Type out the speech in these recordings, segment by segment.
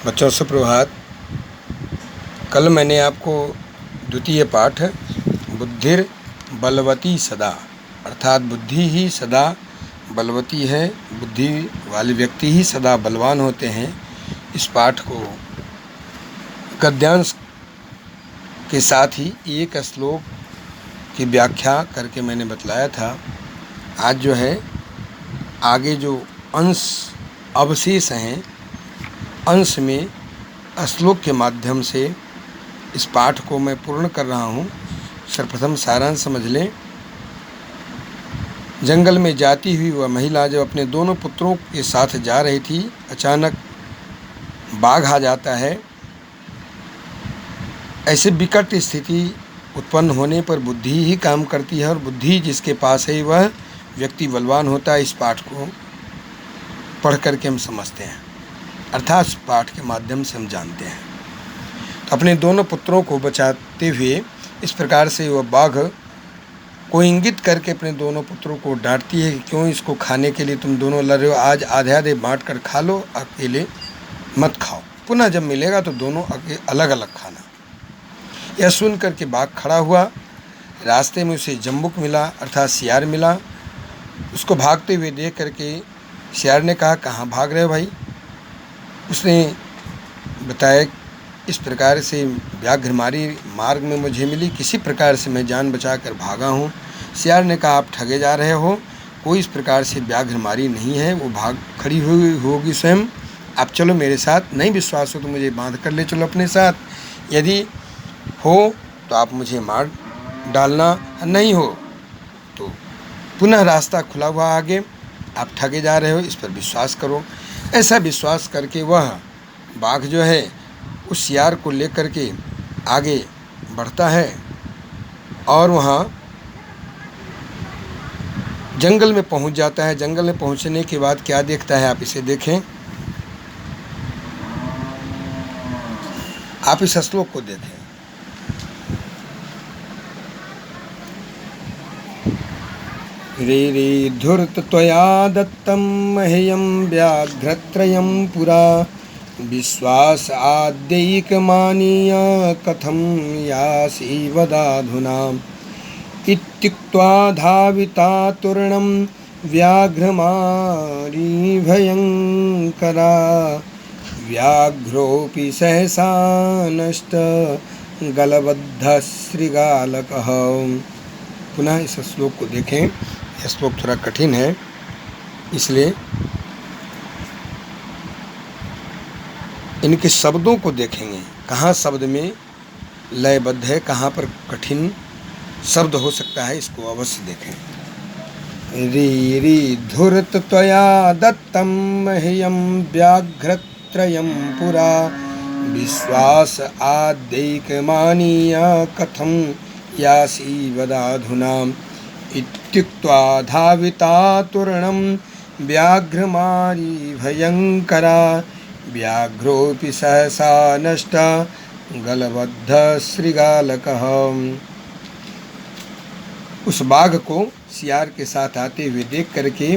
बच्चों सुप्रभात। कल मैंने आपको द्वितीय पाठ बुद्धिर बलवती सदा अर्थात बुद्धि ही सदा बलवती है, बुद्धि वाले व्यक्ति ही सदा बलवान होते हैं, इस पाठ को गद्यांश के साथ ही एक श्लोक की व्याख्या करके मैंने बतलाया था। आज जो है आगे जो अंश अवशेष हैं, अंश में श्लोक के माध्यम से इस पाठ को मैं पूर्ण कर रहा हूँ। सर्वप्रथम सारांश समझ लें। जंगल में जाती हुई वह महिला जब अपने दोनों पुत्रों के साथ जा रही थी, अचानक बाघ आ जाता है। ऐसे विकट स्थिति उत्पन्न होने पर बुद्धि ही काम करती है और बुद्धि जिसके पास है वह व्यक्ति बलवान होता है। इस पाठ को पढ़ करके हम समझते हैं, अर्थात इस पाठ के माध्यम से हम जानते हैं। तो अपने दोनों पुत्रों को बचाते हुए इस प्रकार से वह बाघ को इंगित करके अपने दोनों पुत्रों को डांटती है कि क्यों इसको खाने के लिए तुम दोनों लड़ रहे हो, आज आधे आधे बांट कर खा लो, अकेले मत खाओ, पुनः जब मिलेगा तो दोनों अलग अलग खाना। यह सुन करके बाघ खड़ा हुआ। रास्ते में उसे जम्बुक मिला अर्थात सियार मिला। उसको भागते हुए देख करके सियार ने कहा, कहाँ भाग रहे हो भाई? उसने बताया, इस प्रकार से व्याघ्रमारी मार्ग में मुझे मिली, किसी प्रकार से मैं जान बचा कर भागा हूँ। सियार ने कहा, आप ठगे जा रहे हो, कोई इस प्रकार से व्याघ्रमारी नहीं है, वो भाग खड़ी हुई होगी स्वयं, आप चलो मेरे साथ। नहीं विश्वास हो तो मुझे बांध कर ले चलो अपने साथ, यदि हो तो आप मुझे मार डालना, नहीं हो तो पुनः रास्ता खुला हुआ आगे, आप ठगे जा रहे हो, इस पर विश्वास करो। ऐसा विश्वास करके वह बाघ जो है उस सियार को लेकर के आगे बढ़ता है और वहाँ जंगल में पहुँच जाता है। जंगल में पहुँचने के बाद क्या देखता है, आप इसे देखें, आप इस श्लोक को देखें। रे धूर्त त्वया दत्तं मह्यं व्याघ्रत्रयं पुरा विश्वास आद्यैकमानीय कथं यासि वदाधुना इत्युक्त्वा धाविता तूर्णं व्याघ्रमारी भयंकरा व्याघ्रोऽपि सहसा नष्ट गलबद्धः श्रृगालकः। पुनः इस श्लोक को देखें। यह श्लोक थोड़ा कठिन है, इसलिए इनके शब्दों को देखेंगे, कहाँ शब्द में लयबद्ध है, कहाँ पर कठिन शब्द हो सकता है, इसको अवश्य देखें। री धूर्त त्वया दत्तं मह्यं व्याघ्रत्रयं पुरा विश्वास आद्यैकमानीय कथं यासि वदाधुना इत्युक्त्वा धाविता तूर्णं व्याघ्रमारी भयंकरा व्याघ्रोऽपि सहसा नष्ट गलबद्धः श्रृगालकः। उस बाघ को सियार के साथ आते हुए देख करके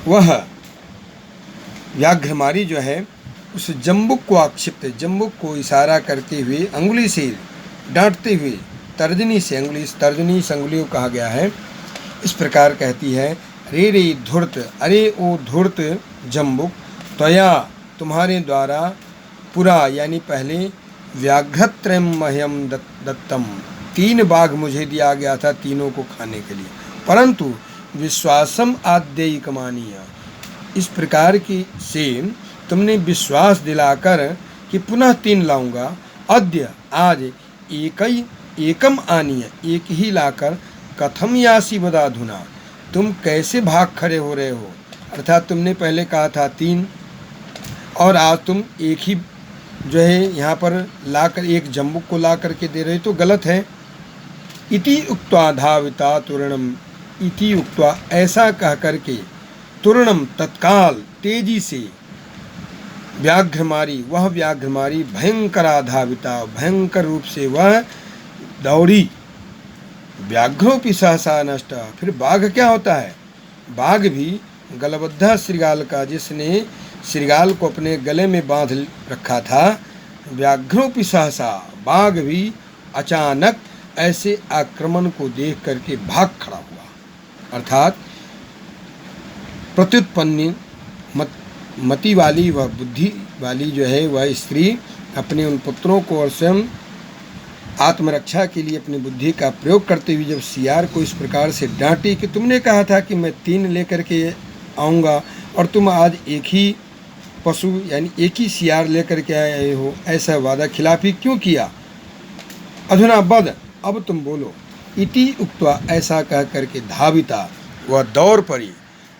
वह व्याघ्रमारी जो है उस जम्बुक को आक्षिप्त, जम्बुक को इशारा करते हुए अंगुली से डांटते हुए, तर्जनी से अंगुली, तर्जनी से अंगुली को कहा गया है, इस प्रकार कहती है, रे रे धूर्त, अरे ओ धूर्त जम्बुक, त्वया तुम्हारे द्वारा, पुरा यानी पहले, व्याघ्रत्रयं मह्यं दत्तम 3 बाघ मुझे दिया गया था तीनों को खाने के लिए, परंतु विश्वासम आद्यैकमानीय, इस प्रकार की से तुमने विश्वास दिलाकर कि पुनः 3 लाऊंगा, अद्य आज एकम आनीय, एक ही लाकर, कथम यासि वदाधुना, तुम कैसे भाग खड़े हो रहे हो, अर्थात तुमने पहले कहा था 3 और आज तुम एक ही जो है यहाँ पर लाकर, एक जम्बुक को ला करके दे रहे, तो गलत है। इति उक्त्वा धाविता तूर्णम, इति उक्त्वा ऐसा कह करके, तूर्णम तत्काल, तेजी से, व्याघ्रमारी, वह व्याघ्रमारी, भयंकरा धाविता, भयंकर रूप से वह दौड़ी, व्याघ्रोऽपि सहसा नष्ट। फिर बाघ क्या होता है? बाघ भी गलबद्ध श्रृगाल का, जिसने श्रृगाल को अपने गले में बांध रखा था। व्याघ्रोपि सहसा, बाघ भी अचानक ऐसे आक्रमण को देख करके भाग खड़ा हुआ। अर्थात प्रत्युत्पन्नी मति वाली व बुद्धि वाली जो है वह स्त्री अपने उन पुत्रों को और स्वयं आत्मरक्षा के लिए अपनी बुद्धि का प्रयोग करते हुए जब सियार को इस प्रकार से डांटी कि तुमने कहा था कि मैं 3 लेकर के आऊँगा और तुम आज एक ही पशु यानी एक ही सियार लेकर के आए हो, ऐसा वादा खिलाफी क्यों किया? अधुना बद, अब तुम बोलो। इति उक्त्वा, ऐसा कह करके धाविता, वह दौड़ पड़ी।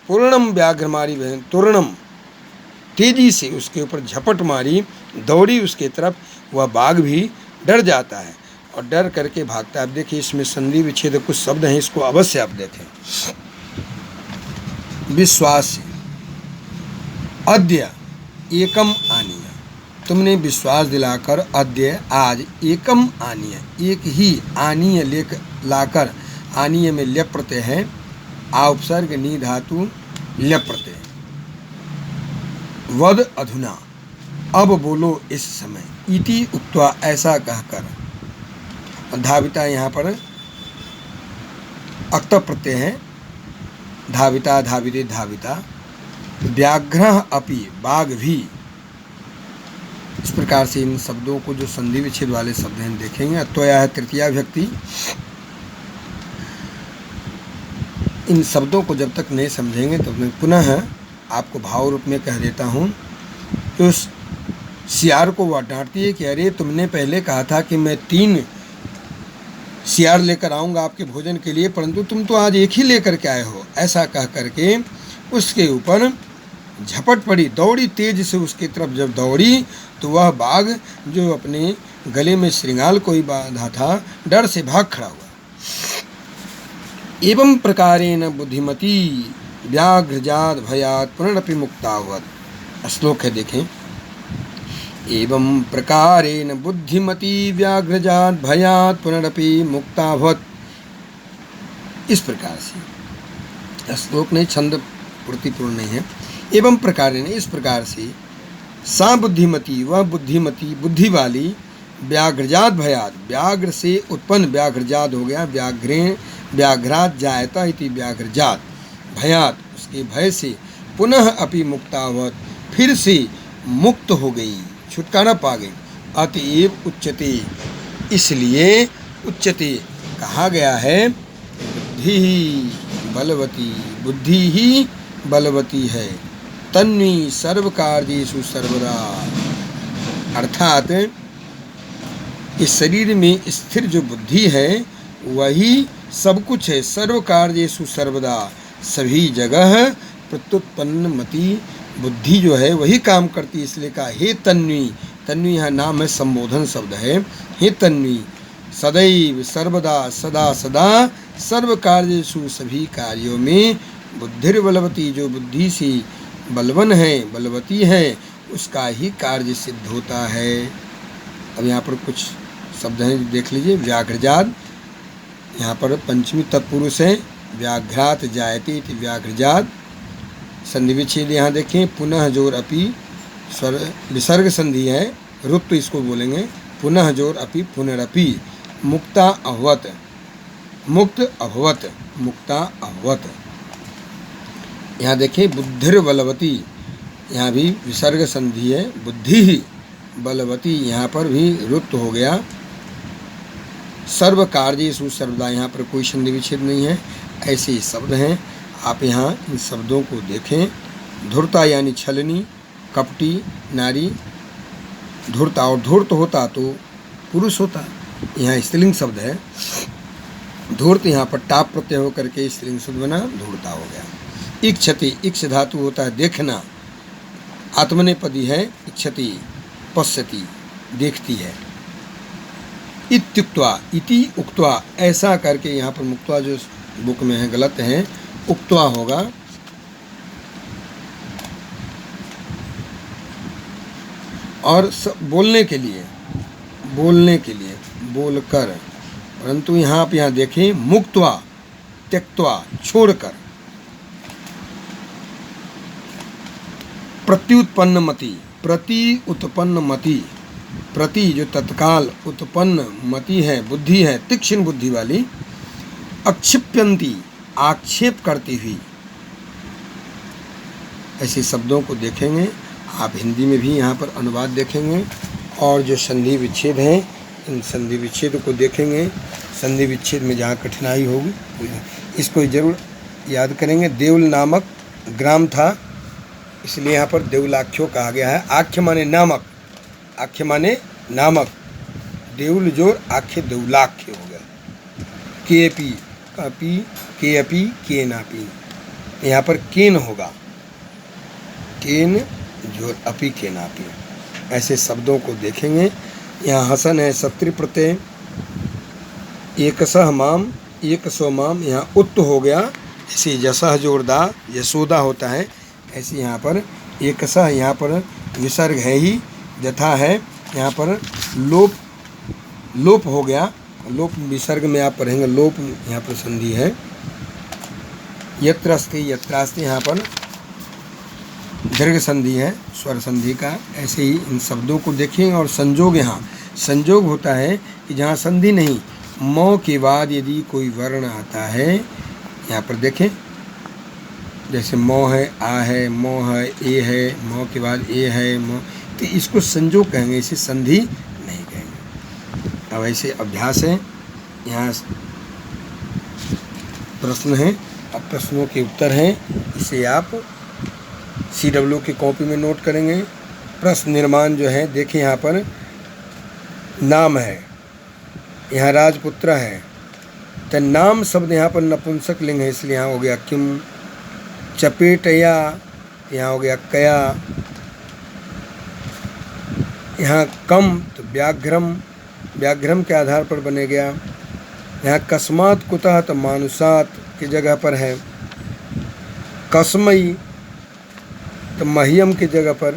पूर्णम व्याघ्र मारी बहन, तूर्णम, तेजी से उसके ऊपर झपट मारी, दौड़ी उसके तरफ। वह बाघ भी डर जाता है और डर करके भागता है। अब देखिए इसमें संधि विच्छेद कुछ शब्द हैं, इसको अवश्य आप देखें। विश्वास, अद्य एकम आनीय, तुमने विश्वास दिलाकर अद्य आज एकम आनीय, एक ही आनीय लाकर, आनीय में ल्यप प्रत्यय है, आ उपसर्ग नी धातु ल्यप प्रत्यय। वद अधुना, अब बोलो इस समय। इति उक्त्वा, ऐसा कहकर। धाविता यहाँ पर अक्त प्रत्यय है, धाविता धाविते धाविता। व्याघ्रः अपि, बाघ भी। इस प्रकार से इन शब्दों को जो संधि विच्छेद वाले शब्द हैं देखेंगे। त्वया है तृतीया विभक्ति। इन शब्दों को जब तक नहीं समझेंगे तब मैं पुनः आपको भाव रूप में कह देता हूँ कि उस सियार को वह डांटती है कि अरे तुमने पहले कहा था कि मैं 3 सियार लेकर आऊँगा आपके भोजन के लिए, परंतु तुम तो आज एक ही लेकर के आए हो। ऐसा कह करके उसके ऊपर झपट पड़ी, दौड़ी तेज से उसकी तरफ। जब दौड़ी तो वह बाघ जो अपने गले में श्रृंगाल को ही बांधा था, डर से भाग खड़ा हुआ। एवं प्रकारेण बुद्धिमती व्याघ्रजात भयात पुनरपि मुक्तावत। श्लोक है देखें। एवं प्रकारेण बुद्धिमती व्याघ्रजात भयात पुनरपि मुक्तावत। इस प्रकार से श्लोक नहीं, छंद पूर्तिपूर्ण नहीं है। एवं प्रकारेण, इस प्रकार से, सा बुद्धिमती, वह बुद्धिमती, बुद्धि वाली, व्याघ्रजात भयात, व्याघ्र से उत्पन्न, व्याघ्रजात हो गया, व्याघ्रात जायता इति व्याघ्रजात, भयात, उसके भय से, पुनः अपि मुक्तावत, फिर से मुक्त हो गई, छुटकारा पा गई। अतएव उच्यते, इसलिए उच्यते कहा गया है, बुद्धि ही बलवती, बुद्धि ही बलवती है, तन्वी सर्व कार्येषु सर्वदा। अर्थात इस शरीर में स्थिर जो बुद्धि है वही सब कुछ है। सर्व कार्येषु सर्वदा, सभी जगह प्रत्युत्पन्न मति बुद्धि जो है वही काम करती है। इसलिए कहा हे तन्वी, तन्वी यहाँ नाम है, संबोधन शब्द है। हे तन्वी, सदैव सर्वदा, सदा सदा, सर्व कार्येषु, सभी कार्यों में, बुद्धिर्बलवती, जो बुद्धि से बलवन है, बलवती है, उसका ही कार्य सिद्ध होता है। अब यहाँ पर कुछ शब्द हैं देख लीजिए। व्याघ्रजात, यहाँ पर पंचमी तत्पुरुष है, व्याघ्रात जायते इति व्याघ्रजात। संधि विच्छेद यहाँ देखें, पुनः जोर अपि, स्वर विसर्ग संधि है, रुत्व इसको बोलेंगे, पुनः जोर अपि, पुनरपि, मुक्ता अभवत, मुक्त अभवत, मुक्ता अभवत। यहाँ देखें बुद्धिर बलवती, यहाँ भी विसर्ग संधि है, बुद्धि ही बलवती, यहाँ पर भी रुत्व हो गया। सर्व कार्येषु सर्वदा, यहाँ पर कोई संधि विच्छेद नहीं है। ऐसे ही शब्द हैं, आप यहाँ इन शब्दों को देखें। धूर्ता यानी छलनी, कपटी नारी, धूर्ता, और धूर्त होता तो पुरुष होता, यहाँ स्त्रीलिंग शब्द है। धूर्त यहाँ पर टाप प्रत्यय होकर के स्त्रीलिंग शब्द बना, धूर्ता हो गया। इक्षति, इक्ष धातु होता है देखना, आत्मनेपदी है, इक्षति, पश्यति, देखती है। इत्युक्त्वा, इति उक्त्वा, ऐसा करके, यहाँ पर मुक्त्वा जो बुक में है गलत है, उक्त्वा होगा। और बोलने के लिए, बोलने के लिए, बोलकर, परंतु यहाँ आप यहाँ देखें, मुक्त्वा, त्यक्त्वा, छोड़कर। प्रत्युत्पन्न मति, प्रति उत्पन्न मति, प्रति जो तत्काल, उत्पन्न मति है, बुद्धि है, तीक्ष्ण बुद्धि वाली, अक्षिप्यंती आक्षेप करती हुई, ऐसे शब्दों को देखेंगे। आप हिंदी में भी यहाँ पर अनुवाद देखेंगे और जो संधि विच्छेद हैं इन संधि विच्छेद को देखेंगे। संधि विच्छेद में जहाँ कठिनाई होगी इसको ज़रूर याद करेंगे। देउल नामक ग्राम था, इसलिए यहाँ पर देउलाख्यो कहा गया है। आख्य माने नामक, आख्य माने नामक, देउल जोर आख्य देउलाख्य हो गया। केपी अपी, के अपी, के नापी, यहाँ पर केन होगा, केन जोर अपी के नापी, ऐसे शब्दों को देखेंगे। यहाँ हसन है सत्रि प्रत्यय, एकसह माम, एक सौ माम, यहाँ उत्त हो गया। इसे जसह जोरदा यशोदा होता है, ऐसे यहाँ पर एकसह, यहाँ पर विसर्ग है ही, जथा है, यहाँ पर लोप, लोप हो गया। लोप विसर्ग में आप पढ़ेंगे, लोप यहाँ पर संधि है। यत्रास्ति, यत्रास्ति यहाँ पर दीर्घ संधि है, स्वर संधि का। ऐसे ही इन शब्दों को देखेंगे। और संजोग, यहाँ संजोग होता है कि जहाँ संधि नहीं, मौ के बाद यदि कोई वर्ण आता है, यहाँ पर देखें, जैसे मौ है, आ है, मौ है, ए है, मौ के बाद ए है, मौ, तो इसको संजोग कहेंगे, इसे संधि नहीं कहेंगे। अब ऐसे अभ्यास है, यहाँ प्रश्न है, अब प्रश्नों के उत्तर हैं, इसे आप CW की कॉपी में नोट करेंगे। प्रश्न निर्माण जो है, देखिए यहाँ पर नाम है, यहाँ राजपुत्र है, तो नाम शब्द यहाँ पर नपुंसक लिंग है, इसलिए यहाँ हो गया किम। चपेटया, यहाँ हो गया कया। यहाँ कम, तो व्याघ्रम, व्याघ्रम के आधार पर बने गया। यहाँ कस्मात कुतः, तो मानुषात की जगह पर है। कसमई, तो महियम की जगह पर